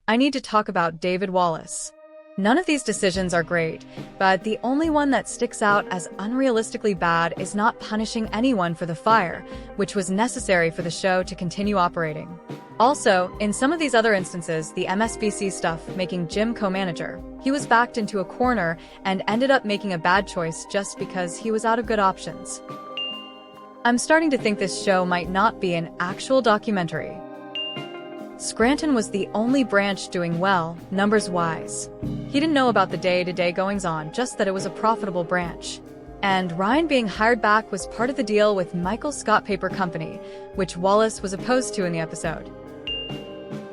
I need to talk about David Wallace. None of these decisions are great, but the only one that sticks out as unrealistically bad is not punishing anyone for the fire, which was necessary for the show to continue operating. Also, in some of these other instances, the MSNBC stuff making Jim co-manager, he was backed into a corner and ended up making a bad choice just because he was out of good options. I'm starting to think this show might not be an actual documentary. Scranton was the only branch doing well, numbers-wise. He didn't know about the day-to-day goings-on, just that it was a profitable branch. And Ryan being hired back was part of the deal with Michael Scott Paper Company, which Wallace was opposed to in the episode.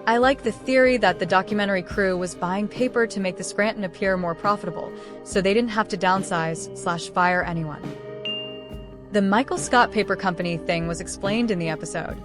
I like the theory that the documentary crew was buying paper to make the Scranton appear more profitable, so they didn't have to downsize/fire anyone. The Michael Scott Paper Company thing was explained in the episode.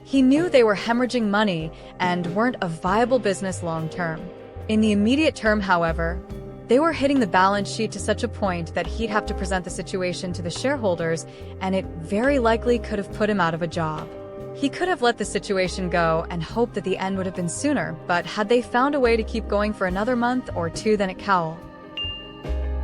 He knew they were hemorrhaging money and weren't a viable business long-term. In the immediate term, however, they were hitting the balance sheet to such a point that he'd have to present the situation to the shareholders, and it very likely could have put him out of a job. He could have let the situation go and hoped that the end would have been sooner, but had they found a way to keep going for another month or two, then at Cowell.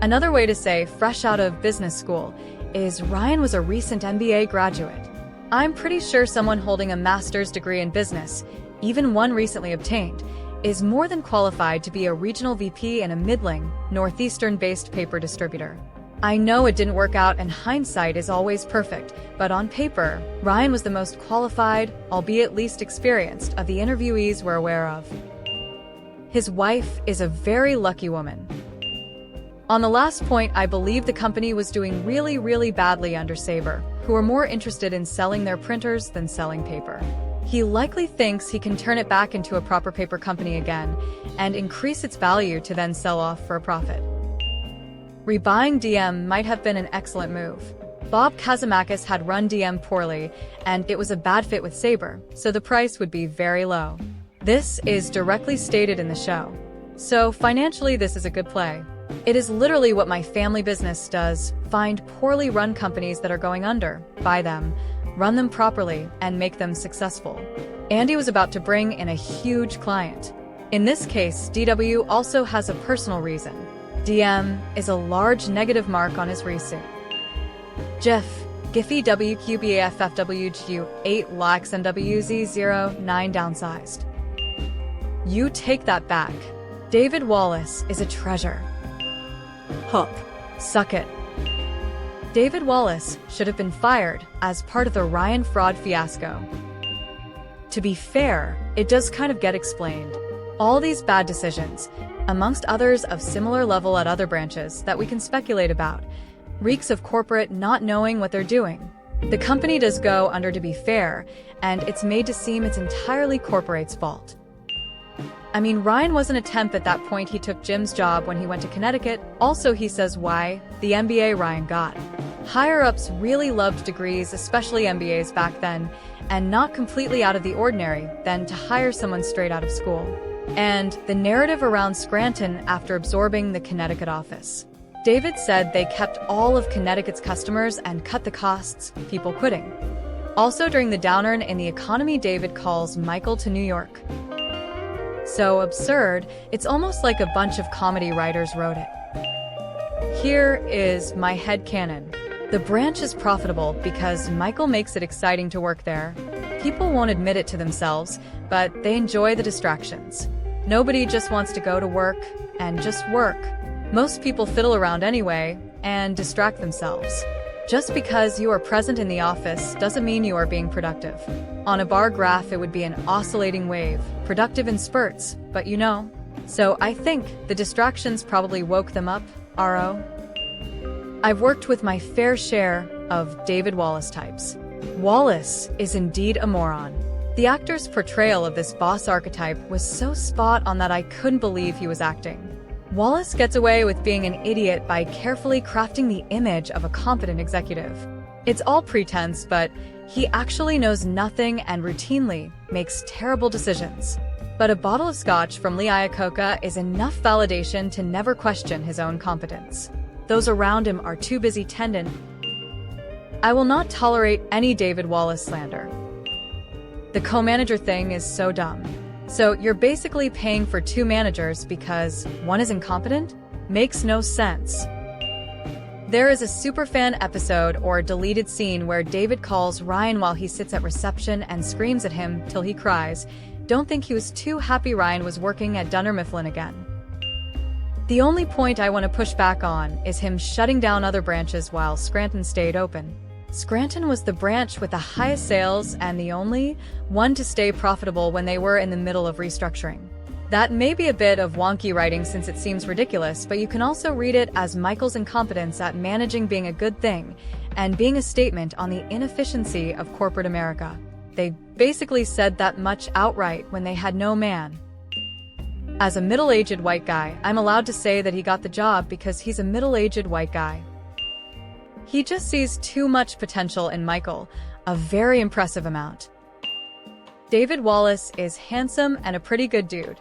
Another way to say fresh out of business school is Ryan was a recent MBA graduate. I'm pretty sure someone holding a master's degree in business, even one recently obtained, is more than qualified to be a regional VP in a middling, northeastern-based paper distributor. I know it didn't work out and hindsight is always perfect, but on paper, Ryan was the most qualified, albeit least experienced, of the interviewees we're aware of. His wife is a very lucky woman. On the last point, I believe the company was doing really badly under Sabre, who are more interested in selling their printers than selling paper. He likely thinks he can turn it back into a proper paper company again and increase its value to then sell off for a profit. Rebuying DM might have been an excellent move. Bob Kazamakis had run DM poorly, and it was a bad fit with Sabre, so the price would be very low. This is directly stated in the show. So financially, this is a good play. It is literally what my family business does: find poorly run companies that are going under, buy them, run them properly, and make them successful. Andy was about to bring in a huge client. In this case, DW also has a personal reason. DM is a large negative mark on his receipt. GIF, Giphy WQBAFFWGU 8 lakhs NWZ09 downsized. You take that back. David Wallace is a treasure. Hook. Suck it. David Wallace should have been fired as part of the Ryan fraud fiasco. To be fair, it does kind of get explained. All these bad decisions, amongst others of similar level at other branches that we can speculate about, reeks of corporate not knowing what they're doing. The company does go under, to be fair, and it's made to seem it's entirely corporate's fault. I mean, Ryan wasn't a temp at that point. He took Jim's job when he went to Connecticut. Also, he says why, the MBA Ryan got. Higher-ups really loved degrees, especially MBAs back then, and not completely out of the ordinary than to hire someone straight out of school. And the narrative around Scranton after absorbing the Connecticut office. David said they kept all of Connecticut's customers and cut the costs, people quitting. Also, during the downturn in the economy, David calls Michael to New York. So absurd, it's almost like a bunch of comedy writers wrote it. Here is my headcanon. The branch is profitable because Michael makes it exciting to work there. People won't admit it to themselves, but they enjoy the distractions. Nobody just wants to go to work and just work. Most people fiddle around anyway and distract themselves. Just because you are present in the office doesn't mean you are being productive. On a bar graph, it would be an oscillating wave, productive in spurts, but you know. So I think the distractions probably woke them up, RO. I've worked with my fair share of David Wallace types. Wallace is indeed a moron. The actor's portrayal of this boss archetype was so spot on that I couldn't believe he was acting. Wallace gets away with being an idiot by carefully crafting the image of a competent executive. It's all pretense, but he actually knows nothing and routinely makes terrible decisions. But a bottle of scotch from Lee Iacocca is enough validation to never question his own competence. Those around him are too busy tending. I will not tolerate any David Wallace slander. The co-manager thing is so dumb. So you're basically paying for two managers because one is incompetent? Makes no sense. There is a superfan episode or deleted scene where David calls Ryan while he sits at reception and screams at him till he cries. Don't think he was too happy Ryan was working at Dunder Mifflin again. The only point I want to push back on is him shutting down other branches while Scranton stayed open. Scranton was the branch with the highest sales and the only one to stay profitable when they were in the middle of restructuring. That may be a bit of wonky writing since it seems ridiculous, but you can also read it as Michael's incompetence at managing being a good thing and being a statement on the inefficiency of corporate America. They basically said that much outright when they had no man. As a middle-aged white guy, I'm allowed to say that he got the job because he's a middle-aged white guy. He just sees too much potential in Michael, a very impressive amount. David Wallace is handsome and a pretty good dude.